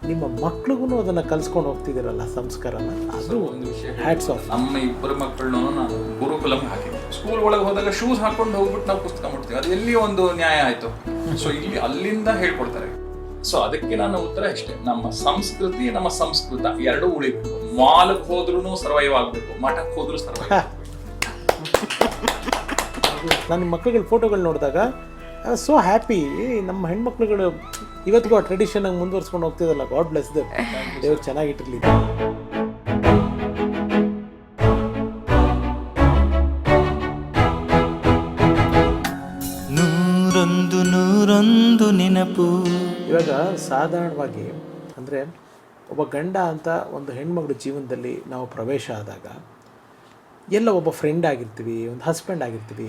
ನಿಮ್ಮ ಮಕ್ಳಿಗೂ ಅದನ್ನು ಕಲ್ಸ್ಕೊಂಡು ಹೋಗ್ತಿದ್ದೀರಲ್ಲ ಸಂಸ್ಕಾರನ, ಅದು ಒಂದು ವಿಷಯ ಹ್ಯಾಟ್ಸ್ ಆಫ್. ನಮ್ಮ ಇಬ್ಬರು ಮಕ್ಕಳನ್ನು ನಾನು ಗುರುಕುಲಂ ಹಾಕಿದ್ದೆ. ಸ್ಕೂಲ್ ಒಳಗೆ ಹೋದಾಗ ಶೂಸ್ ಹಾಕೊಂಡು ಹೋಗ್ಬಿಟ್ಟು ನಾವು ಪುಸ್ತಕ ಮುಟ್ತೀವಿ, ಅದು ಎಲ್ಲಿ ಒಂದು ನ್ಯಾಯ ಆಯ್ತು. ಸೊ ಇಲ್ಲಿ ಅಲ್ಲಿಂದ ಹೇಳ್ಕೊಡ್ತಾರೆ. ಸೊ ಅದಕ್ಕೆ ನನ್ನ ಉತ್ತರ ಇಷ್ಟೇ, ನಮ್ಮ ಸಂಸ್ಕೃತಿ ನಮ್ಮ ಸಂಸ್ಕೃತ ಎರಡೂ ಉಳಿಬೇಕು. ಮಾಲ್ಗೆ ಹೋದ್ರೂ ಸರ್ವೈವ್ ಆಗ್ಬೇಕು, ಮಠಕ್ಕೆ ಹೋದ್ರೂ ಸರ್ವೈವ್ ಆಗ್ಬೇಕು. ನಾನು ನಿಮ್ಮ ಮಕ್ಕಳುಗಳ ಫೋಟೋಗಳು ನೋಡಿದಾಗ ಸೋ ಹ್ಯಾಪಿ. ನಮ್ಮ ಹೆಣ್ಮಕ್ಳುಗಳು ಇವತ್ತಿಗೂ ಆ ಟ್ರೆಡಿಷನ್ ಆಗಿ ಮುಂದುವರ್ಸ್ಕೊಂಡು ಹೋಗ್ತಿದ್ದಲ್ಲ. God bless them. ದೇವ್ರು ಚೆನ್ನಾಗಿಟ್ಟಿರ್ಲಿ. ನೂರೊಂದು ನೆನಪು. ಇವಾಗ ಸಾಧಾರಣವಾಗಿ ಅಂದರೆ ಒಬ್ಬ ಗಂಡ ಅಂತ ಒಂದು ಹೆಣ್ಮಗಳು ಜೀವನದಲ್ಲಿ ನಾವು ಪ್ರವೇಶ ಆದಾಗ ಎಲ್ಲ ಒಬ್ಬ ಫ್ರೆಂಡ್ ಆಗಿರ್ತೀವಿ, ಒಂದು ಹಸ್ಬೆಂಡ್ ಆಗಿರ್ತೀವಿ,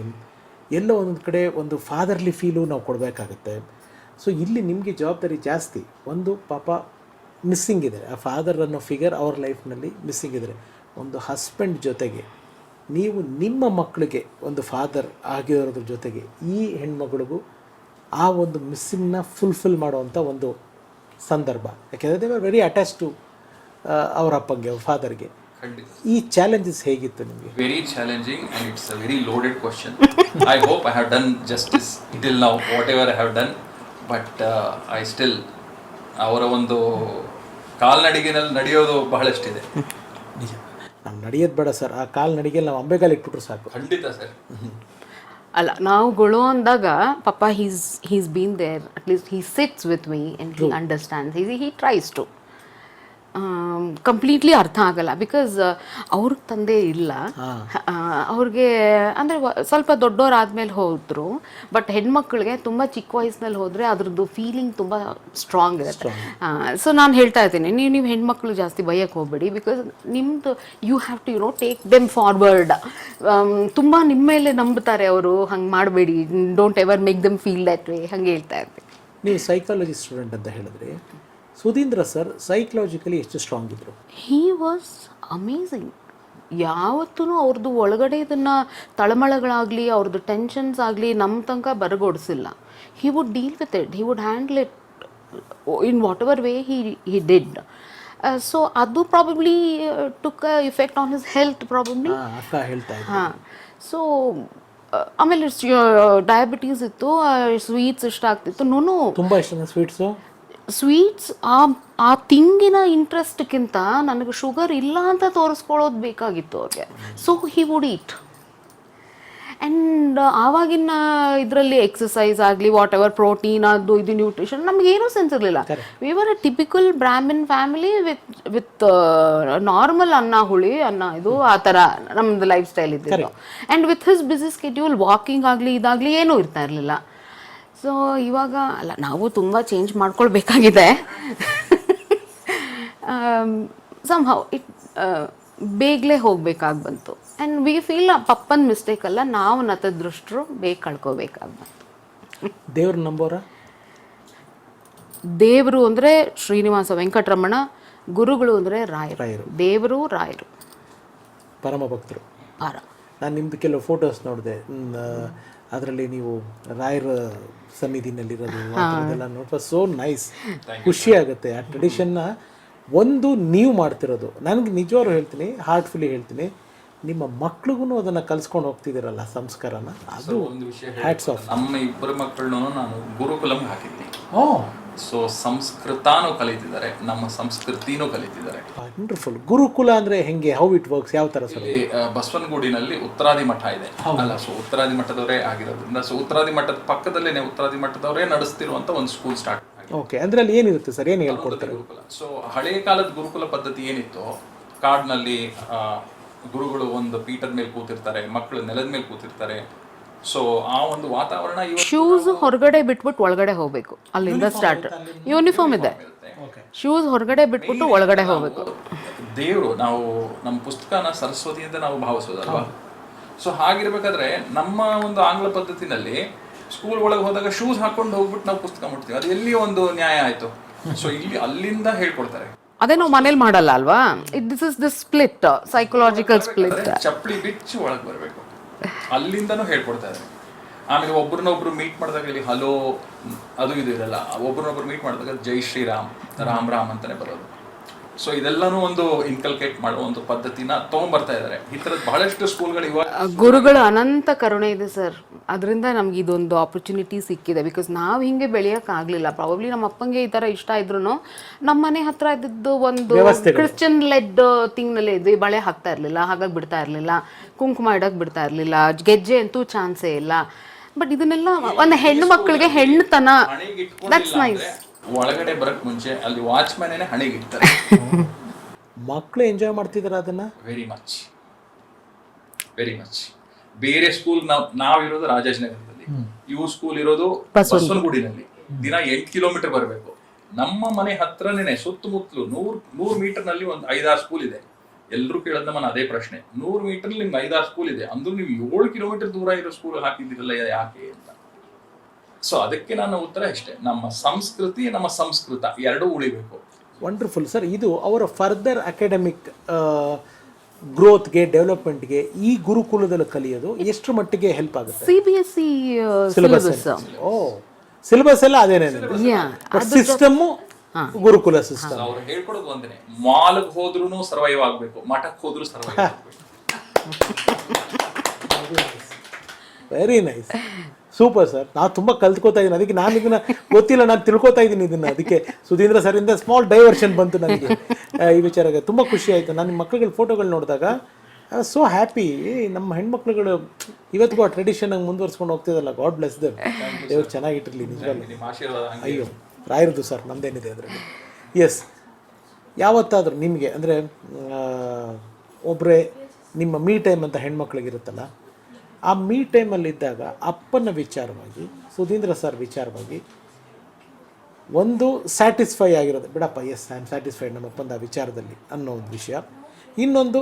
ಎಲ್ಲೋ ಒಂದೊಂದು ಕಡೆ ಒಂದು ಫಾದರ್ಲಿ ಫೀಲು ನಾವು ಕೊಡಬೇಕಾಗುತ್ತೆ. ಸೊ ಇಲ್ಲಿ ನಿಮಗೆ ಜವಾಬ್ದಾರಿ ಜಾಸ್ತಿ. ಒಂದು ಪಾಪ ಮಿಸ್ಸಿಂಗ್ ಇದೆ, ಆ ಫಾದರ್ ಅನ್ನೋ ಫಿಗರ್ ಅವ್ರ ಲೈಫ್ನಲ್ಲಿ ಮಿಸ್ಸಿಂಗ್ ಇದ್ದಾರೆ. ಒಂದು ಹಸ್ಬೆಂಡ್ ಜೊತೆಗೆ ನೀವು ನಿಮ್ಮ ಮಕ್ಕಳಿಗೆ ಒಂದು ಫಾದರ್ ಆಗಿರೋದ್ರ ಜೊತೆಗೆ ಈ ಹೆಣ್ಮಗಳಿಗೂ ಆ ಒಂದು ಮಿಸ್ಸಿಂಗ್ನ ಫುಲ್ಫಿಲ್ ಮಾಡುವಂಥ ಒಂದು ಸಂದರ್ಭ. ಯಾಕೆಂದರೆ they are very attach to ಅವ್ರ ಅಪ್ಪಂಗೆ, ಅವ್ರ ಫಾದರ್ಗೆ. ಈ ಚಾಲೆಂಜಸ್ ಹೇಗಿತ್ತು ನಿಮಗೆ? Very challenging and it's a very loaded question. I hope I have done justice till now whatever I have done. But I still ಅವರ ಒಂದು ಕಾಲ್ನಡಿಗೆನಲ್ಲಿ ನಡೆಯೋದು ಬಹಳಷ್ಟಿದೆ. ನಿಜ, ನಾವು ನಡೆಯೋದು ಬೇಡ ಸರ್, ಆ ಕಾಲ್ನಡಿಗೆಯಲ್ಲಿ ನಾವು ಅಂಬೆಗಾಲು ಇಟ್ಬಿಟ್ರು ಸಾಕು. ಖಂಡಿತ ಸರ್. ಅಲ್ಲ, ನಾವುಗಳು ಅಂದಾಗ ಪಾಪ he's been there, at least he sits with me and he understands, he tries to. Completely ಅರ್ಥ ಆಗಲ್ಲ, ಬಿಕಾಸ್ ಅವ್ರಿಗೆ ತಂದೆ ಇಲ್ಲ. ಅವ್ರಿಗೆ ಅಂದರೆ ಸ್ವಲ್ಪ ದೊಡ್ಡವರಾದ್ಮೇಲೆ ಹೋದರು, ಬಟ್ ಹೆಣ್ಮಕ್ಳಿಗೆ ತುಂಬ ಚಿಕ್ಕ ವಯಸ್ಸಿನಲ್ಲಿ ಹೋದರೆ ಅದ್ರದ್ದು ಫೀಲಿಂಗ್ ತುಂಬ ಸ್ಟ್ರಾಂಗ್ ಇರುತ್ತೆ. ಸೊ ನಾನು ಹೇಳ್ತಾ ಇದ್ದೀನಿ, ನೀವು ಹೆಣ್ಮಕ್ಳು ಜಾಸ್ತಿ ಬೈಯಕ್ಕೆ ಹೋಗ್ಬೇಡಿ, ಬಿಕಾಸ್ ನಿಮ್ಮದು you have to take them forward. ತುಂಬ ನಿಮ್ಮ ಮೇಲೆ ನಂಬ್ತಾರೆ ಅವರು, ಹಂಗೆ ಮಾಡಬೇಡಿ, don't ever make them feel that way, ಹಂಗೆ ಹೇಳ್ತಾ ಇರ್ತೀನಿ. ನೀವು ಸೈಕಾಲಜಿ ಸ್ಟೂಡೆಂಟ್ ಅಂತ ಹೇಳಿದ್ರಿ. ಸುಧೀಂದ್ರ ಸರ್ ಸೈಕಲಾಜಿಕಲಿ ಎಷ್ಟು ಸ್ಟ್ರಾಂಗ್ ಇದ್ರು? He was amazing. ಯಾವತ್ತೂ ಅವ್ರದ್ದು ಒಳಗಡೆ ಇದನ್ನು ತಳಮಳಗಳಾಗಲಿ ಅವ್ರದ್ದು ಟೆನ್ಷನ್ಸ್ ಆಗಲಿ ನಮ್ಮ ತನಕ ಬರಗೊಡಿಸಿಲ್ಲ. He would deal with it, he would handle it in whatever way he did. So ಅದು probably took a effect on his health probably. ಹಾಂ. ಸೊ ಆಮೇಲೆ ಡಯಾಬಿಟೀಸ್ ಇತ್ತು, ಸ್ವೀಟ್ಸ್ ಇಷ್ಟ ಆಗ್ತಿತ್ತು. ನೋನು ತುಂಬ ಇಷ್ಟ ಸ್ವೀಟ್ಸು. ಸ್ವೀಟ್ಸ್ ಆ ತಿಂಗಿನ ಇಂಟ್ರೆಸ್ಟ್ಗಿಂತ ನನಗೆ ಶುಗರ್ ಇಲ್ಲ ಅಂತ ತೋರಿಸ್ಕೊಳ್ಳೋದು ಬೇಕಾಗಿತ್ತು ಅವ್ರಿಗೆ. So he would eat. And ಆವಾಗಿನ ಇದರಲ್ಲಿ ಎಕ್ಸಸೈಸ್ ಆಗಲಿ ವಾಟ್ ಎವರ್ ಪ್ರೋಟೀನ್ ಅದು ಇದು ನ್ಯೂಟ್ರಿಷನ್ ನಮಗೇನೂ ಸೆನ್ಸ್ ಇರಲಿಲ್ಲ. We were a typical Brahmin family with normal ಅನ್ನ, ಹುಳಿ ಅನ್ನ, ಇದು ಆ ಥರ ನಮ್ಮದು ಲೈಫ್ ಸ್ಟೈಲ್ ಇದ್ದಿದ್ದು. And with his busy schedule walking ಆಗಲಿ ಇದಾಗಲಿ ಏನೂ ಇರ್ತಾ ಇರಲಿಲ್ಲ. ಸೊ ಇವಾಗ ಅಲ್ಲ, ನಾವು ತುಂಬ ಚೇಂಜ್ ಮಾಡ್ಕೊಳ್ಬೇಕಾಗಿದೆ. ಸಮ್ಹೌ ಇಟ್ ಬೇಗಲೇ ಹೋಗ್ಬೇಕಾಗಿ ಬಂತು. ಆ್ಯಂಡ್ ವಿ ಫೀಲ್ ಪಪ್ಪನ ಮಿಸ್ಟೇಕ್ ಅಲ್ಲ, ನಾವು ನತದೃಷ್ಟರು ಬೇಗ ಕಳ್ಕೋಬೇಕಾಗಿ ಬಂತು. ದೇವ್ರ ನಂಬೋರ? ದೇವರು ಅಂದರೆ ಶ್ರೀನಿವಾಸ ವೆಂಕಟರಮಣ, ಗುರುಗಳು ಅಂದರೆ ರಾಯರು. ದೇವರು ರಾಯರು, ಪರಮ ಭಕ್ತರು. ಪರ. ನಾನು ನಿಮ್ಮದು ಕೆಲವು ಫೋಟೋಸ್ ನೋಡಿದೆ, ಅದರಲ್ಲಿ ನೀವು ರಾಯರ ಸನ್ನಿಧಿನಲ್ಲಿರೋದು ಅದೆಲ್ಲ ನೋಡ್ತಾ ಸೋ ನೈಸ್, ಖುಷಿ ಆಗುತ್ತೆ. ಆ ಟ್ರೆಡಿಷನ್ನ ಒಂದು ನೀವು ಮಾಡ್ತಿರೋದು. ನನಗೆ ನಿಜವಾಗ್ಲೂ ಹೇಳ್ತೀನಿ, ಹಾರ್ಟ್ಫುಲಿ ಹೇಳ್ತೀನಿ, ನಿಮ್ಮ ಮಕ್ಳಿಗೂ ಅದನ್ನು ಕಲ್ಸ್ಕೊಂಡು ಹೋಗ್ತಿದ್ದೀರಲ್ಲ ಸಂಸ್ಕಾರನ, ಅದು ಒಂದು ವಿಷಯ ಹ್ಯಾಟ್ಸ್ ಆಫ್. ನಮ್ಮ ಇಬ್ಬರು ಮಕ್ಕಳನ್ನು ನಾನು ಗುರುಕುಲಂ ಹಾಕಿದ್ದೀನಿ. ಸೊ ಸಂಸ್ಕೃತನೂ ಕಲಿತಿದ್ದಾರೆ, ನಮ್ಮ ಸಂಸ್ಕೃತಿನೂ ಕಲಿತಿದ್ದಾರೆ. ವಂಡರ್ಫುಲ್. ಗುರುಕುಲ ಅಂದರೆ ಹೆಂಗೆ, ಹೌ ಇಟ್ ವರ್ಕ್ಸ್, ಯಾವ ಥರ ಸರ್? ಬಸವನಗುಡಿನಲ್ಲಿ ಉತ್ತರಾದಿ ಮಠ ಇದೆ ಅಲ್ಲ, ಸೊ ಉತ್ತರಾದಿ ಮಠದವರೇ ಆಗಿರೋದ್ರಿಂದ, ಸೊ ಉತ್ತರಾದಿ ಮಠದ ಪಕ್ಕದಲ್ಲೇ ಉತ್ತರಾದಿ ಮಠದವರೇ ನಡೆಸ್ತಿರುವಂತ ಒಂದು ಸ್ಕೂಲ್ ಸ್ಟಾರ್ಟ್. ಓಕೆ, ಅಂದ್ರೆ ಅಲ್ಲಿ ಏನಿರುತ್ತೆ ಸರ್, ಏನು ಹೇಳ್ಕೊಡ್ತಾರೆ? ಗುರುಕುಲ. ಸೊ ಹಳೆಯ ಕಾಲದ ಗುರುಕುಲ ಪದ್ಧತಿ ಏನಿತ್ತು, ಕಾಡಿನಲ್ಲಿ ಗುರುಗಳು ಒಂದು ಪೀಠದ ಮೇಲೆ ಕೂತಿರ್ತಾರೆ, ಮಕ್ಕಳು ನೆಲದ ಮೇಲೆ ಕೂತಿರ್ತಾರೆ. ಸೊ ಆ ಒಂದು ವಾತಾವರಣ. ಶೂಸ್ ಹೊರಗಡೆ ಬಿಟ್ಬಿಟ್ಟು ಒಳಗಡೆ ಹೋಗ್ಬೇಕು, ಅಲ್ಲಿಂದ ಸ್ಟಾರ್ಟ್. ಯೂನಿಫಾರ್ಮ್ ಇದೆ, ಶೂಸ್ ಹೊರಗಡೆ ಬಿಟ್ಬಿಟ್ಟು ಒಳಗಡೆ ಹೋಗ್ಬೇಕು. ದೇವರು, ನಾವು ನಮ್ಮ ಪುಸ್ತಕನ ಸರಸ್ವತಿ ಅಂತ ನಾವು ಭಾವಿಸೋದಲ್ವಾ. ಸೊ ಹಾಗಿರ್ಬೇಕಾದ್ರೆ ನಮ್ಮ ಒಂದು ಆಂಗ್ಲ ಪದ್ಧತಿನಲ್ಲಿ ಸ್ಕೂಲ್ ಒಳಗೆ ಹೋದಾಗ ಶೂಸ್ ಹಾಕೊಂಡು ಹೋಗ್ಬಿಟ್ಟು ನಾವು ಪುಸ್ತಕ ಮುಟ್ತೀವಿ, ಅದು ಎಲ್ಲಿ ಒಂದು ನ್ಯಾಯ ಆಯ್ತು. ಸೊ ಇಲ್ಲಿ ಅಲ್ಲಿಂದ ಹೇಳ್ಕೊಡ್ತಾರೆ. ಅದೇ ನಾವು ಮನೇಲಿ ಮಾಡಲ್ಲ ಅಲ್ವಾ. This is the split, psychological split. ಚಪ್ಪಲಿ ಬಿಚ್ಚಿ ಒಳಗೆ ಬರಬೇಕು, ಅಲ್ಲಿಂದನೂ ಹೇಳ್ಕೊಡ್ತಾ ಇದ್ದಾರೆ. ಆಮೇಲೆ ಒಬ್ರನ್ನೊಬ್ರು ಮೀಟ್ ಮಾಡಿದಾಗ ಇಲ್ಲಿ ಹಲೋ ಅದು ಇದು ಇರಲ್ಲ, ಒಬ್ರನ್ನೊಬ್ರು ಮೀಟ್ ಮಾಡಿದಾಗ ಜೈ ಶ್ರೀರಾಮ್, ರಾಮ್ ರಾಮ್ ಅಂತಾನೆ ಬರೋದು. ಸೊ ಇದೆಲ್ಲನೂ ಒಂದು ಇನ್ಕಲ್ಕೇಟ್ ಮಾಡೋ ಒಂದು ಪದ್ಧತಿನ ತೊಗೊಂಡ್ಬರ್ತಾ ಇದ್ದಾರೆ. ಈ ಥರದ್ದು ಬಹಳಷ್ಟು ಸ್ಕೂಲ್ಗಳು ಇವಾಗ ಗುರುಗಳು ಅನಂತ ಕರುಣೆ ಇದೆ ಸರ್. ಅದರಿಂದ ನಮ್ಗೆ ಇದೊಂದು ಆಪರ್ಚುನಿಟಿ ಸಿಕ್ಕಿದೆ. ಬಿಕಾಸ್ ನಾವು ಹಿಂಗೆ ಬೆಳೆಯೋಕ್ಕಾಗಲಿಲ್ಲ. ಪ್ರಾಬಬ್ಲಿ ನಮ್ಮ ಅಪ್ಪಂಗೆ ಈ ಥರ ಇಷ್ಟ ಇದ್ರು ನಮ್ಮ ಮನೆ ಹತ್ರ ಇದ್ದಿದ್ದು ಒಂದು ಕ್ರಿಶ್ಚಿಯನ್ ಲೆಡ್ ಥಿಂಗ್ನಲ್ಲಿ ಇದ್ವಿ. ಬಳೆ ಹಾಕ್ತಾ ಇರಲಿಲ್ಲ, ಹಾಗಾಗಿ ಬಿಡ್ತಾ ಇರಲಿಲ್ಲ, ಕುಂಕುಮ ಇಡೋಕೆ ಬಿಡ್ತಾ ಇರಲಿಲ್ಲ, ಗೆಜ್ಜೆ ಅಂತೂ ಚಾನ್ಸೇ ಇಲ್ಲ. ಬಟ್ ಇದನ್ನೆಲ್ಲ ಒಂದು ಹೆಣ್ಣು ಮಕ್ಕಳಿಗೆ ಹೆಣ್ಣುತನ, ದಟ್ಸ್ ನೈಸ್. ಒಳಗಡೆ ಬರಕ್ ಮುಂಚೆ ಅಲ್ಲಿ ವಾಚ್ಮ್ಯಾನ್ ಹಣೆಗೆ ಇಡ್ತಾರೆ. ಮಕ್ಕಳು ಎಂಜಾಯ್ ಮಾಡ್ತಿದಾರ ಅದನ್ನ ವೆರಿ ಮಚ್. ಬೇರೆ ಸ್ಕೂಲ್ ನಾವಿರೋದು ರಾಜಾಜಿನಗರದಲ್ಲಿ, ಇವು ಸ್ಕೂಲ್ ಇರೋದು ಬಸವನಗುಡಿನಲ್ಲಿ. ದಿನ 8 ಕಿಲೋಮೀಟರ್ ಬರಬೇಕು. ನಮ್ಮ ಮನೆ ಹತ್ರನೇ ಸುತ್ತಮುತ್ತಲು 100 ಮೀಟರ್ ನಲ್ಲಿ ಒಂದು 5-6 ಸ್ಕೂಲ್ ಇದೆ. ಎಲ್ಲರೂ ಕೇಳೋದು ನಮ್ಮನ್ನ ಅದೇ ಪ್ರಶ್ನೆ, 100 ಮೀಟರ್ ನಿಮ್ಗೆ 5-6 ಸ್ಕೂಲ್ ಇದೆ, ಅಂದ್ರೂ ನೀವು 7 ಕಿಲೋಮೀಟರ್ ದೂರ ಇರೋ ಸ್ಕೂಲ್ ಹಾಕಿದ್ದೀರಲ್ಲ, ಯಾಕೆ ಅಂತ. ಸೊ ಅದಕ್ಕೆ ನನ್ನ ಉತ್ತರ ಇಷ್ಟೇ, ನಮ್ಮ ಸಂಸ್ಕೃತಿ ನಮ್ಮ ಸಂಸ್ಕೃತ ಎರಡೂ ಉಳಿಬೇಕು. Wonderful sir. ಇದು ಅವರ ಫರ್ದರ್ ಅಕಾಡೆಮಿಕ್ ಗ್ರೋತ್ಗೆ, ಡೆವಲಪ್ಮೆಂಟ್ಗೆ ಈ ಗುರುಕುಲದಲ್ಲಿ ಕಲಿಯೋದು ಎಷ್ಟು ಮಟ್ಟಿಗೆ ಹೆಲ್ಪ್ ಆಗುತ್ತೆ? CBSE ಸಿಲೆಬಸ್ ಸಿಲೆಬಸ್ ಎಲ್ಲ ಅದೇನೇ, ಸಿಸ್ಟಮ್ ಗುರುಕುಲ ಸಿಸ್ಟಮ್. ಅವ್ರು ಹೇಳ್ಕೊಡೋದು ಒಂದೇನೆ, ಮಾಲ್ಗೆ ಹೋದ್ರೂ ಸರ್ವೈವ್ ಆಗ್ಬೇಕು, ಮಠಕ್ಕೆ ಹೋದ್ರೂ ಸರ್ವೈವ್ ಆಗ್ಬೇಕು. Very nice, super sir. ನಾನು ತುಂಬ ಕಲ್ತ್ಕೋತಾ ಇದ್ದೀನಿ. ಅದಕ್ಕೆ ನಾನು ಇದನ್ನ ಗೊತ್ತಿಲ್ಲ, ನಾನು ತಿಳ್ಕೊತಾ ಇದ್ದೀನಿ ಇದನ್ನ. ಅದಕ್ಕೆ ಸುಧೀಂದ್ರ ಸರ್ ಇಂದ ಸ್ಮಾಲ್ ಡೈವರ್ಷನ್ ಬಂತು ನನಗೆ ಈ ವಿಚಾರಕ್ಕೆ. ತುಂಬ ಖುಷಿ ಆಯಿತು. ನಾನು ನಿಮ್ಮ ಮಕ್ಕಳುಗಳ ಫೋಟೋಗಳು ನೋಡಿದಾಗ ಸೋ ಹ್ಯಾಪಿ. ನಮ್ಮ ಹೆಣ್ಮಕ್ಳುಗಳು ಇವತ್ತಿಗೂ ಆ ಟ್ರೆಡಿಷನ್ ಮುಂದುವರ್ಸ್ಕೊಂಡು ಹೋಗ್ತಿದ್ದಲ್ಲ. God bless them. ದೇವ್ರು ಚೆನ್ನಾಗಿಟ್ಟಿರಲಿ ನಿಜವಾಗ್ಲೂ. ಅಯ್ಯೋ ರಾಯರದು ಸರ್, ನಮ್ದೇನಿದೆ ಅದರಲ್ಲಿ. ಎಸ್, ಯಾವತ್ತಾದರೂ ನಿಮಗೆ ಅಂದರೆ ಒಬ್ಬರೇ ನಿಮ್ಮ ಮೀ ಟೈಮ್ ಅಂತ ಹೆಣ್ಮಕ್ಳಿಗಿರುತ್ತಲ್ಲ, ಆ ಮೀ ಟೈಮಲ್ಲಿದ್ದಾಗ ಅಪ್ಪನ ವಿಚಾರವಾಗಿ, ಸುಧೀಂದ್ರ ಸರ್ ವಿಚಾರವಾಗಿ ಒಂದು ಸ್ಯಾಟಿಸ್ಫೈ ಆಗಿರೋದು, ಬಿಡಪ್ಪ ಎಸ್ ಐ ಆಮ್ ಸ್ಯಾಟಿಸ್ಫೈಡ್ ನಮ್ಮ ಅಪ್ಪನ ವಿಚಾರದಲ್ಲಿ ಅನ್ನೋ ಒಂದು ವಿಷಯ. ಇನ್ನೊಂದು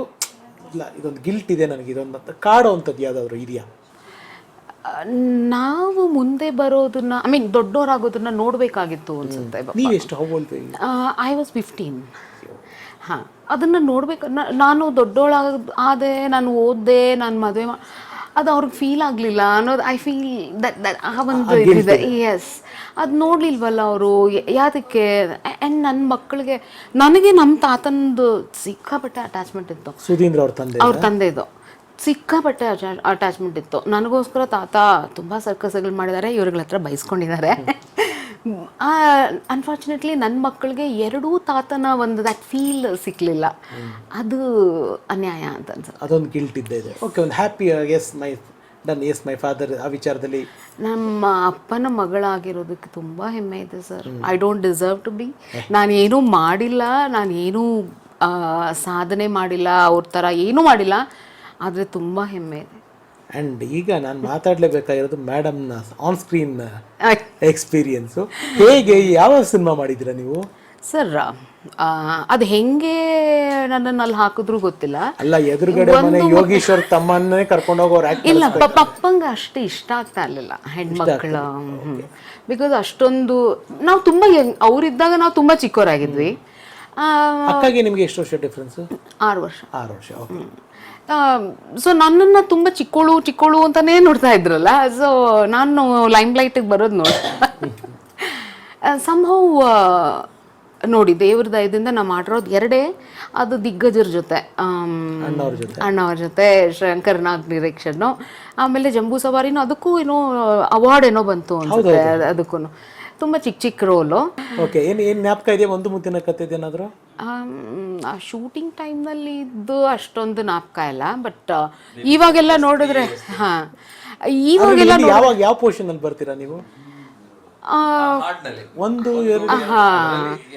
ಇಲ್ಲ, ಇದೊಂದು ಗಿಲ್ಟ್ ಇದೆ ನನಗೆ, ಇದೊಂದು ಅಂತ ಕಾಡೋ ಅಂಥದ್ದು ಯಾವುದಾದ್ರು ಇದೆಯಾ? ನಾವು ಮುಂದೆ ಬರೋದನ್ನ, ಐ ಮೀನ್ ದೊಡ್ಡವರಾಗೋದನ್ನ ನೋಡಬೇಕಾಗಿತ್ತು ಅನ್ಸುತ್ತೆ. ನೀವೆಷ್ಟು ಹೌದು? I was 15. ಹಾಂ, ಅದನ್ನು ನೋಡ್ಬೇಕು. ನಾನು ದೊಡ್ಡೋಳಾದೆ, ನಾನು ಓದಿದೆ, ನಾನು ಮದುವೆ ಅದು ಅವ್ರಿಗೆ ಫೀಲ್ ಆಗಲಿಲ್ಲ ಅನ್ನೋದು ಐ ಫೀಲ್ ದಟ್ ಆ ಒಂದು ಇದಿದೆ. ಎಸ್, ಅದು ನೋಡಲಿಲ್ವಲ್ಲ ಅವರು, ಯಾತಕ್ಕೆ. ಆ್ಯಂಡ್ ನನ್ನ ಮಕ್ಕಳಿಗೆ, ನನಗೆ ನಮ್ಮ ತಾತನದು ಸಿಕ್ಕಾಪಟ್ಟೆ ಅಟ್ಯಾಚ್ಮೆಂಟ್ ಇತ್ತು. ಸುಧೀಂದ್ರ ಅವ್ರ ತಂದೆದು ಸಿಕ್ಕಾಪಟ್ಟೆ ಅಟ್ಯಾಚ್ಮೆಂಟ್ ಇತ್ತು. ನನಗೋಸ್ಕರ ತಾತ ತುಂಬ ಸರ್ಕಸ್ಗಳು ಮಾಡಿದ್ದಾರೆ, ಇವ್ರಗಳ ಹತ್ರ ಬೈಸ್ಕೊಂಡಿದ್ದಾರೆ. ಅನ್ಫಾರ್ಚುನೇಟ್ಲಿ ನನ್ನ ಮಕ್ಕಳಿಗೆ ಎರಡೂ ತಾತನ ಒಂದು ದಟ್ ಫೀಲ್ ಸಿಕ್ಕಲಿಲ್ಲ. ಅದು ಅನ್ಯಾಯ ಅಂತ ಅನ್ಸುತ್ತೆ. ಅದೊಂದು ಗಿಲ್ಟ್ ಇದ್ದೇ ಇದೆ. ಓಕೆ, ಒಂದು ಹ್ಯಾಪಿ ಎಸ್ ಮೈ ಫಾದರ್ ಆ ವಿಚಾರದಲ್ಲಿ ನಮ್ಮ ಅಪ್ಪನ ಮಗಳಾಗಿರೋದಕ್ಕೆ ತುಂಬ ಹೆಮ್ಮೆ ಇದೆ sir. I don't deserve to be. ನಾನೇನೂ ಮಾಡಿಲ್ಲ, ನಾನೇನೂ ಸಾಧನೆ ಮಾಡಿಲ್ಲ, ಅವ್ರ ಥರ ಏನೂ ಮಾಡಿಲ್ಲ, ಆದರೆ ತುಂಬ ಹೆಮ್ಮೆ ಇದೆ. ಆ್ಯಂಡ್ ಈಗ ನಾನು ಮಾತಾಡಲೇಬೇಕಾಗಿರೋದು ಮೇಡಮ್ನ ಆನ್ ಸ್ಕ್ರೀನ್ ಎಕ್ಸ್ಪೀರಿಯನ್ಸು. ಹೇಗೆ, ಯಾವ ಸಿನಿಮಾ ಮಾಡಿದ್ದೀರಾ ನೀವು? ಸರ್, ಅದು ಹೆಂಗೆ ನನ್ನನ್ನು ಅಲ್ಲಿ ಹಾಕಿದ್ರು ಗೊತ್ತಿಲ್ಲ. ಅಲ್ಲ, ಎದುರುಗಡೆ ಮನೆ ಯೋಗೀಶ್ವರ್ ತಮ್ಮನ್ನೇ ಕರ್ಕೊಂಡು ಹೋಗೋರು. ಇಲ್ಲ, ಪಪ್ಪಂಗೆ ಅಷ್ಟು ಇಷ್ಟ ಆಗ್ತಾ ಇರಲಿಲ್ಲ ಹೆಣ್ಮಕ್ಳು. ಬಿಕಾಸ್ ಅಷ್ಟೊಂದು ನಾವು ತುಂಬ ಅವರಿದ್ದಾಗ ನಾವು ತುಂಬ ಚಿಕ್ಕವರಾಗಿದ್ವಿ. ಅಕ್ಕಾಗೆ ನಿಮಗೆ ಎಷ್ಟು ವರ್ಷ ಡಿಫ್ರೆನ್ಸ್? 6 ವರ್ಷ. 6 ವರ್ಷ. ಓಕೆ. ಸೊ ನನ್ನನ್ನು ತುಂಬ ಚಿಕ್ಕೋಳು ಅಂತಾನೇ ನೋಡ್ತಾ ಇದ್ರಲ್ಲ. ಸೊ ನಾನು ಲೈಮ್ ಲೈಟಿಗೆ ಬರೋದು ನೋಡಿ ಸಂಭವ ನೋಡಿ, ದೇವ್ರ ದಯದಿಂದ ನಾವು ಮಾಡಿರೋದು ಎರಡೇ. ಅದು ದಿಗ್ಗಜರ ಜೊತೆ, ಅಣ್ಣವ್ರ ಜೊತೆ, ಶಂಕರ್ನಾಗ್ ಡಿರೆಕ್ಷನ್ನು, ಆಮೇಲೆ ಜಂಬೂ ಸವಾರಿನೂ, ಅದಕ್ಕೂ ಏನೋ ಅವಾರ್ಡ್ ಏನೋ ಬಂತು ಅನ್ಸುತ್ತೆ. ಅದಕ್ಕೂ ತುಂಬ ಚಿಕ್ಕ ರೋಲು. ಓಕೆ, ಏನು ಜ್ಞಾಪಕ ಇದೆ? ಒಂದು ಮುತ್ತಿನ ಕಥೆ ಏನಾದರೂ? ಆ ಶೂಟಿಂಗ್ ಟೈಮ್ನಲ್ಲಿ ಇದ್ದು ಅಷ್ಟೊಂದು ಜ್ಞಾಪಕ ಇಲ್ಲ. ಬಟ್ ಇವಾಗೆಲ್ಲ ನೋಡಿದ್ರೆ, ಹಾಂ, ಇವಾಗೆಲ್ಲ ಯಾವ ಪೋರ್ಷನ್ ಅಲ್ಲಿ ಬರ್ತೀರಾ ನೀವು? ಒಂದು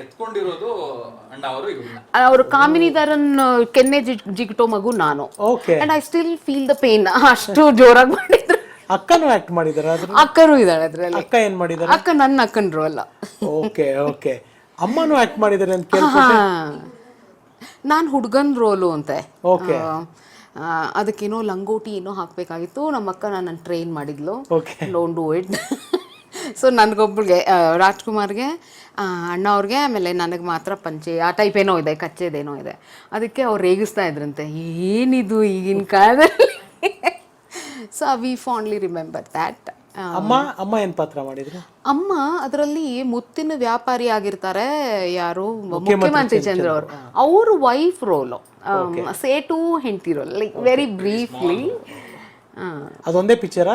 ಎತ್ಕೊಂಡಿರೋದು ಅಣ್ಣ ಅವರು, ಅವರು ಕಾಮಿನಿದಾರನ್ ಕೆನ್ನೆ ಜಿಗಿಟೋ ಮಗು ನಾನು. And I still feel the pain. ಅಷ್ಟು ಜೋರಾಗಿ ಮಾಡಿದ್ರು. ಅಕ್ಕನೂ ಆಕ್ಟ್ ಮಾಡಿದಾರ? ಅಕ್ಕನೂ ಇದ್ದಾಳೆ ಅದ್ರಲ್ಲಿ. ಅಕ್ಕ ಏನ್ ಮಾಡಿದಾರೆ? ಅಕ್ಕ ನನ್ನ ಅಕ್ಕನ್ರು ಅಲ್ಲ. Okay okay. ಅಮ್ಮನೂ ಆಕ್ಟ್ ಮಾಡಿದಾರೆ ಅಂತ ಕೇಳಿ. ನಾನು ಹುಡುಗನ್ ರೋಲು ಅಂತೆ. ಓಕೆ. ಅದಕ್ಕೇನೋ ಲಂಗೋಟಿ ಏನೋ ಹಾಕ್ಬೇಕಾಗಿತ್ತು. ನಮ್ಮ ಅಕ್ಕ ನನ್ನ ಟ್ರೈನ್ ಮಾಡಿದ್ಲು. Don't do it. ಸೊ ನನಗೊಬ್ಬಳಿಗೆ, ರಾಜ್ಕುಮಾರ್ಗೆ, ಅಣ್ಣ ಅವ್ರಿಗೆ, ಆಮೇಲೆ ನನಗೆ ಮಾತ್ರ ಪಂಚೆ ಆ ಟೈಪ್ ಏನೋ ಇದೆ, ಕಚ್ಚೆದೇನೋ ಇದೆ. ಅದಕ್ಕೆ ಅವ್ರು ರೇಗಿಸ್ತಾ ಇದ್ರಂತೆ, ಏನಿದು ಈಗಿನ ಕಾಲದಲ್ಲಿ. So we fondly remember that. ಅಮ್ಮ ಏನ್ ಪಾತ್ರ ಮಾಡಿದ್ರು? ಅಮ್ಮ ಅದರಲ್ಲಿ ಮುತ್ತಿನ ವ್ಯಾಪಾರಿ ಆಗಿರ್ತಾರೆ, ಯಾರು ಮುಖ್ಯಮಂತ್ರಿ ಚಂದ್ರ ಅವರು ವೈಫ್ ರೋಲು, ಸೇಟು ಹೆಂಡತಿ ರೋಲ್, ಲೈಕ್ ವೆರಿ ಬ್ರೀಫ್ಲಿ. ಅದೊಂದೇ ಪಿಕ್ಚರ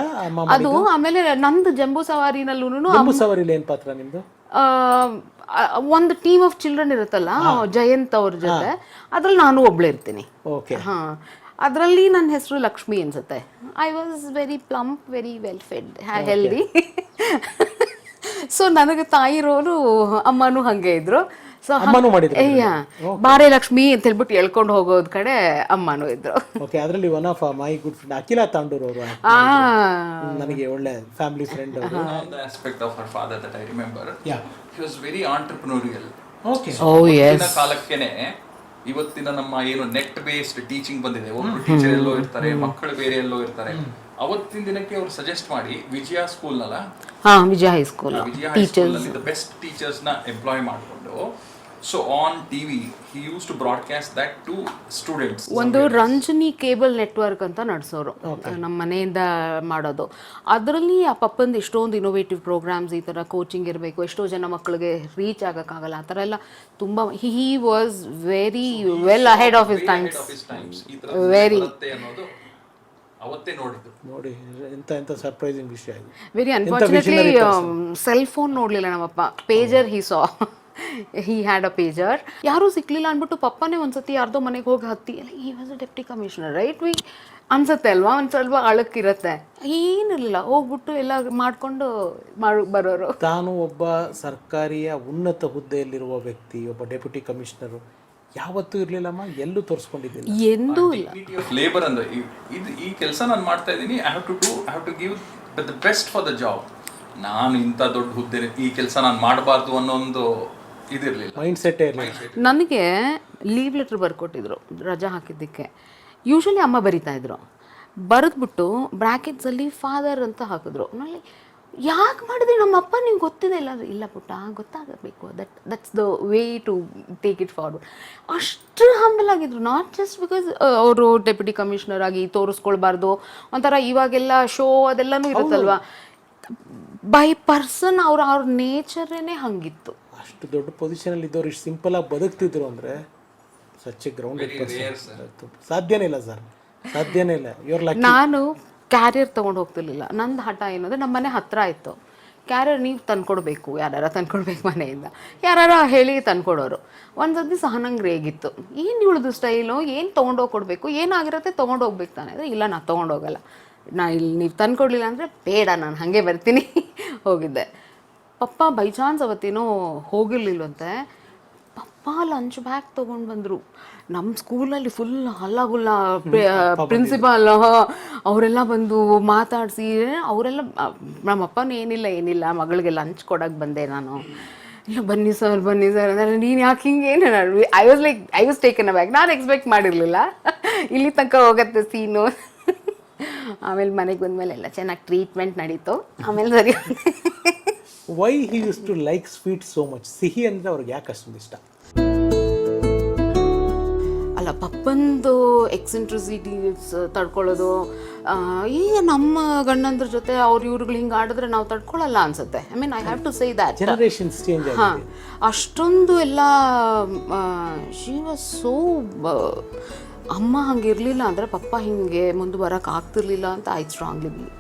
ಅದು ಆಮೇಲೆ ನಂದು ಜಂಬೂ ಸವಾರಿನಲ್ಲೂ ಜಂಬೂ ಸವಾರಿಲಿ ಏನ್ ಪಾತ್ರ ನಿಮ್ದು? ಒಂದು ಟೀಮ್ ಆಫ್ ಚಿಲ್ಡ್ರನ್ ಇರುತ್ತಲ್ಲ, ಜಯಂತ್ ಅವ್ರ ಜೊತೆ, ಅದ್ರಲ್ಲಿ ನಾನು ಒಬ್ಳೆ ಇರ್ತೀನಿ. ಓಕೆ. ಹಾ, ಅದರಲ್ಲಿ ನನ್ನ ಹೆಸರು ಲಕ್ಷ್ಮಿ ಅನ್ಸುತ್ತೆ. I was very plump, very well Fed, healthy. So ನನಗೆ ತಾಯಿ ರೋಲು, ಅಮ್ಮನೂ ಹಂಗೆ ಇದ್ರು. ಸೊ ಅಮ್ಮನೂ ಮಾಡಿದ್ರು? ಬಾರೆ ಲಕ್ಷ್ಮಿ ಅಂತ ಹೇಳ್ಬಿಟ್ಟು ಎಳ್ಕೊಂಡು ಹೋಗೋದ್ ಕಡೆ ಅಮ್ಮನೂ ಇದ್ರು. ಓಕೆ. ಅದರಲ್ಲಿ one of my good friend ಅಖಿಲ ತಾಂಡೂರ್ ಅವರು ನನಗೆ ಒಳ್ಳೆ ಫ್ಯಾಮಿಲಿ ಫ್ರೆಂಡ್ ಅವರು. The aspect of her father that I remember, he was very entrepreneurial. Okay. ಅವತ್ತಿನ ಕಾಲಕ್ಕೆನೆ ಇವತ್ತಿನ ನಮ್ಮ ಏನು ನೆಟ್ ಬೇಸ್ಡ್ ಟೀಚಿಂಗ್ ಬಂದಿದೆ, ಒಬ್ರು ಟೀಚರ್ ಎಲ್ಲೋ ಇರ್ತಾರೆ, ಮಕ್ಕಳು ಬೇರೆ ಎಲ್ಲೋ ಇರ್ತಾರೆ. ಅವತ್ತಿನ ದಿನಕ್ಕೆ ಅವ್ರು ಸಜೆಸ್ಟ್ ಮಾಡಿ ವಿಜಯ ಸ್ಕೂಲ್ ನಲ್ಲ, ವಿಜಯ ಹೈಸ್ಕೂಲ್, ವಿಜಯ ಹೈಸ್ಕೂಲ್ ನಲ್ಲಿ ದ ಬೆಸ್ಟ್ ಟೀಚರ್ಸ್ ನ ಎಂಪ್ಲಾಯ್ ಮಾಡಿಕೊಂಡು, so on TV he used to broadcast that to students. ಒಂದು ರಂಜನಿ ಕೇಬಲ್ ನೆಟ್ವರ್ಕ್ ಅಂತ ನಡೆಸೋರು, ನಮ್ಮ ಮನೆಯಿಂದ ಮಾಡೋದು. ಅದರಲ್ಲಿ ಆ ಪಪ್ಪಂದು ಎಷ್ಟೊಂದು ಇನೋವೇಟಿವ್ ಪ್ರೋಗ್ರಾಮ್ಸ್, ಈ ಥರ ಕೋಚಿಂಗ್ ಇರಬೇಕು, ಎಷ್ಟೋ ಜನ ಮಕ್ಕಳಿಗೆ ರೀಚ್ ಆಗೋಕ್ಕಾಗಲ್ಲ, ಆ ಥರ ಎಲ್ಲ ತುಂಬ. He was very well ahead of his times. Very ಅನ್ನೋದು ಅವತ್ತೇ ನೋಡಿ ಎಂತ ಸರ್ಪ್ರೈಸಿಂಗ್ ವಿಷಯ. ವೆರಿ ಅನ್ಫಾರ್ಚುನೇಟ್ಲಿ ಸೆಲ್ ಫೋನ್ ನೋಡಲಿಲ್ಲ ನಮ್ಮಪ್ಪ, pager he saw, he had a pager. ಯಾರೂ ಸಿಕ್ಲಿಲ್ಲ ಅಂದ್ಬಿಟ್ಟು ಪಪ್ಪನೇ ಒಂದ್ಸತಿ ಯಾರ್ದೋ ಮನೆಗೆ ಹೋಗಿ ಹತ್ತಿ, ಈ was a deputy commissioner right we ಅನ್ಸುತ್ತೆ ಅಲ್ವಾ, ಒಂದು ಸ್ವಲ್ಪ ಅಳಕ್ಕಿರುತ್ತೆ, ಏನಿರಲಿಲ್ಲ, ಹೋಗ್ಬಿಟ್ಟು ಎಲ್ಲ ಮಾಡಿಕೊಂಡು ಬರೋರು. ತಾನು ಒಬ್ಬ ಸರ್ಕಾರಿಯ ಉನ್ನತ ಹುದ್ದೆಯಲ್ಲಿರುವ ವ್ಯಕ್ತಿ, ಒಬ್ಬ ಡೆಪ್ಯೂಟಿ ಕಮಿಷನರು ಯಾವತ್ತೂ ಇರ್ಲಿಲ್ಲಮ್ಮ, ಎಲ್ಲೂ ತೋರಿಸ್ಕೊಂಡಿದ್ದಿಲ್ಲ, ಎಂದೂ ಇಲ್ಲ. ಲೇಬರ್ ಅಂದ್ರೆ ಇದು ಈ ಕೆಲಸ ನಾನು ಮಾಡ್ತಾ ಇದ್ದೀನಿ, I have to give the best for the job. ನಾನು ಇಂಥ ದೊಡ್ಡ ಹುದ್ದೆ ಈ ಕೆಲಸ ನಾನು ಮಾಡಬಾರ್ದು ಅನ್ನೋ ಒಂದು ಇದಿರಲಿಲ್ಲ, ಮೈಂಡ್ ಸೆಟ್ ಇರಲಿಲ್ಲ. ನನಗೆ ಲೀವ್ ಲೆಟ್ರ್ ಬರ್ಕೊಟ್ಟಿದ್ರು ರಜಾ ಹಾಕಿದ್ದಕ್ಕೆ. ಯೂಶ್ವಲಿ ಅಮ್ಮ ಬರಿತಾ ಇದ್ರು, ಬರೆದ್ಬಿಟ್ಟು ಬ್ರ್ಯಾಕೆಟ್ಸಲ್ಲಿ ಫಾದರ್ ಅಂತ ಹಾಕಿದ್ರು. ನಾನು ಯಾಕೆ ಮಾಡಿದ್ರಿ ನಮ್ಮಪ್ಪ, ನಿಮ್ಗೆ ಗೊತ್ತಿದೆ ಇಲ್ಲ? ಇಲ್ಲ ಪುಟ್ಟ, ಗೊತ್ತಾಗಬೇಕು, that's the way to take it forward. ಅಷ್ಟು ಹಂಬಲ್ ಆಗಿದ್ರು, ನಾಟ್ ಜಸ್ಟ್ ಬಿಕಾಸ್ ಅವರು ಡೆಪ್ಯೂಟಿ ಕಮಿಷನರ್ ಆಗಿ ತೋರಿಸ್ಕೊಳ್ಬಾರ್ದು, ಒಂಥರ ಇವಾಗೆಲ್ಲ ಶೋ ಅದೆಲ್ಲನೂ ಇರುತ್ತಲ್ವ, ಬೈ ಪರ್ಸನ್ ಅವ್ರ ನೇಚರೇ ಹಂಗಿತ್ತು. ಅಷ್ಟು ದೊಡ್ಡ ಪೊಸಿಷನಲ್ಲಿ ಇದ್ದವ್ರು ಇಷ್ಟು ಸಿಂಪಲ್ ಆಗಿ ಬದುಕ್ತಿದ್ರು ಅಂದರೆ ಸಚ್ ಎ ಗ್ರೌಂಡೆಡ್ ಪರ್ಸನ್. ಸಾಧ್ಯನೇ ಇಲ್ಲ ಸರ್, ಸಾಧ್ಯನೇ ಇಲ್ಲ. ನಾನು ಕ್ಯಾರಿಯರ್ ತೊಗೊಂಡು ಹೋಗ್ತಿರ್ಲಿಲ್ಲ. ನಂದು ಹಠ ಏನಂದರೆ, ನಮ್ಮ ಮನೆ ಹತ್ತಿರ ಇತ್ತು, ಕ್ಯಾರಿಯರ್ ನೀವು ತಂದ್ಕೊಡ್ಬೇಕು, ಯಾರು ತಂದ್ಕೊಡ್ಬೇಕು ಮನೆಯಿಂದ, ಯಾರು ಹೇಳಿ ತಂದ್ಕೊಡೋರು. ಒಂದು ಸತಿ ಸಹನಂಗೆ ರೇಗಿತ್ತು, ಏನು ಇವಳದು ಸ್ಟೈಲು, ಏನು ತೊಗೊಂಡೋಗಿ ಕೊಡಬೇಕು, ಏನಾಗಿರುತ್ತೆ ತೊಗೊಂಡೋಗ್ಬೇಕು ತಾನೆ. ಅಂದರೆ ಇಲ್ಲ, ನಾನು ತೊಗೊಂಡೋಗಲ್ಲ, ಇಲ್ಲಿ ನೀವು ತಂದ್ಕೊಡ್ಲಿಲ್ಲ ಅಂದರೆ ಬೇಡ, ನಾನು ಹಾಗೆ ಬರ್ತೀನಿ. ಹೋಗಿದ್ದೆ. ಪಪ್ಪ ಬೈ ಚಾನ್ಸ್ ಅವತ್ತೇನೋ ಹೋಗಿರ್ಲಿಲ್ವಂತೆ, ಪಪ್ಪ ಲಂಚ್ ಬ್ಯಾಗ್ ತೊಗೊಂಡು ಬಂದರು. ನಮ್ಮ ಸ್ಕೂಲಲ್ಲಿ ಫುಲ್ ಹಲ್ಲಾಗುಲ್ಲ, ಪ್ರಿನ್ಸಿಪಾಲ್ ಅವರೆಲ್ಲ ಬಂದು ಮಾತಾಡಿಸಿ, ಅವರೆಲ್ಲ ನಮ್ಮಪ್ಪನೂ ಏನಿಲ್ಲ ಮಗಳಿಗೆ ಲಂಚ್ ಕೊಡೋಕ್ಕೆ ಬಂದೆ ನಾನು. ಇಲ್ಲ ಬನ್ನಿ ಸರ್ ಅಂದರೆ, ನೀನು ಯಾಕೆ ಹಿಂಗೇನು? I was taken a bag. ನಾನು ಎಕ್ಸ್ಪೆಕ್ಟ್ ಮಾಡಿರಲಿಲ್ಲ ಇಲ್ಲಿ ತನಕ ಹೋಗುತ್ತೆ ಸೀನು. ಆಮೇಲೆ ಮನೆಗೆ ಬಂದಮೇಲೆ ಎಲ್ಲ ಚೆನ್ನಾಗಿ ಟ್ರೀಟ್ಮೆಂಟ್ ನಡೀತು. ಆಮೇಲೆ ಸರಿ. Why he used to like sweet so much? ಸಿಹಿ ಅಂದರೆ ಅವ್ರಿಗೆ ಯಾಕೆ ಅಷ್ಟೊಂದು ಇಷ್ಟ? ಅಲ್ಲ, ಪಪ್ಪಂದು ಎಕ್ಸೆಂಟ್ರಿಸಿಟೀಸ್ ತಡ್ಕೊಳ್ಳೋದು, ಈಗ ನಮ್ಮ ಗಂಡಂದ್ರ ಜೊತೆ ಇವ್ರುಗಳು ಹಿಂಗೆ ಆಡಿದ್ರೆ ನಾವು ತಡ್ಕೊಳ್ಳಲ್ಲ ಅನ್ಸುತ್ತೆ. I mean I have to say that. Generations change ಆಗಿದೆ. ಹಾಂ, ಅಷ್ಟೊಂದು ಎಲ್ಲ ಶಿ ವಾಸ್ ಸೋ, ಅಮ್ಮ ಹಂಗೆ ಇರಲಿಲ್ಲ ಅಂದರೆ ಪಪ್ಪ ಹಿಂಗೆ ಮುಂದೆ ಬರೋಕೆ ಆಗ್ತಿರ್ಲಿಲ್ಲ ಅಂತ ಐ ಸ್ಟ್ರಾಂಗ್ಲಿ ಬಿಲೀವ್.